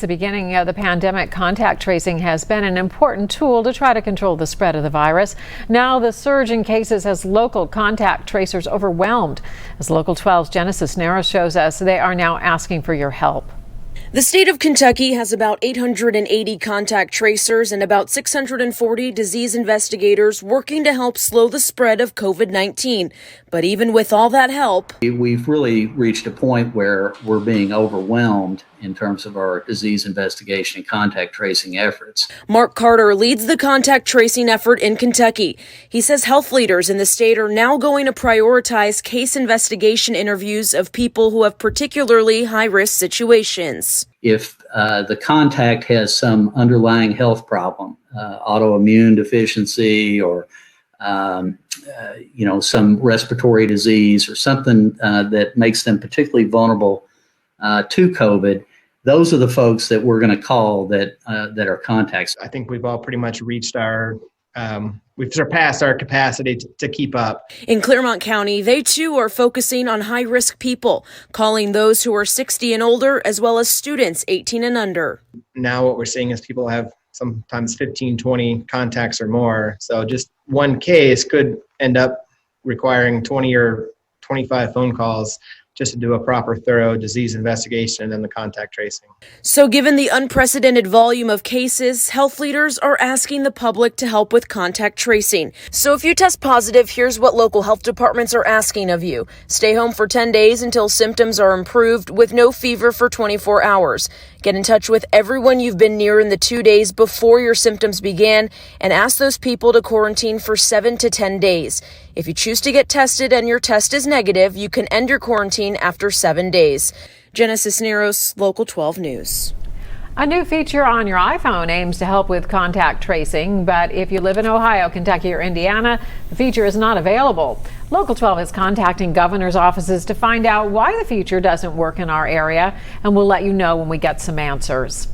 Since the beginning of the pandemic, contact tracing has been an important tool to try to control the spread of the virus. Now the surge in cases has local contact tracers overwhelmed. As Local 12's Genesis Cisneros shows us, they are now asking for your help. The state of Kentucky has about 880 contact tracers and about 640 disease investigators working to help slow the spread of COVID-19. But even with all that help, we've really reached a point where we're being overwhelmed in terms of our disease investigation and contact tracing efforts. Mark Carter leads the contact tracing effort in Kentucky. He says health leaders in the state are now going to prioritize case investigation interviews of people who have particularly high-risk situations. If the contact has some underlying health problem, autoimmune deficiency or some respiratory disease or something that makes them particularly vulnerable to COVID, those are the folks that we're going to call that are contacts. I think we've all pretty much reached we've surpassed our capacity to keep up. In Clermont County, they too are focusing on high-risk people, calling those who are 60 and older, as well as students 18 and under. Now what we're seeing is people have sometimes 15, 20 contacts or more. So just one case could end up requiring 20 or 25 phone calls just to do a proper, thorough disease investigation and the contact tracing. So given the unprecedented volume of cases, health leaders are asking the public to help with contact tracing. So if you test positive, here's what local health departments are asking of you. Stay home for 10 days until symptoms are improved with no fever for 24 hours. Get in touch with everyone you've been near in the 2 days before your symptoms began and ask those people to quarantine for 7 to 10 days. If you choose to get tested and your test is negative, you can end your quarantine after 7 days. Genesis Cisneros, Local 12 News. A new feature on your iPhone aims to help with contact tracing, but if you live in Ohio, Kentucky, or Indiana, the feature is not available. Local 12 is contacting governors' offices to find out why the feature doesn't work in our area, and we'll let you know when we get some answers.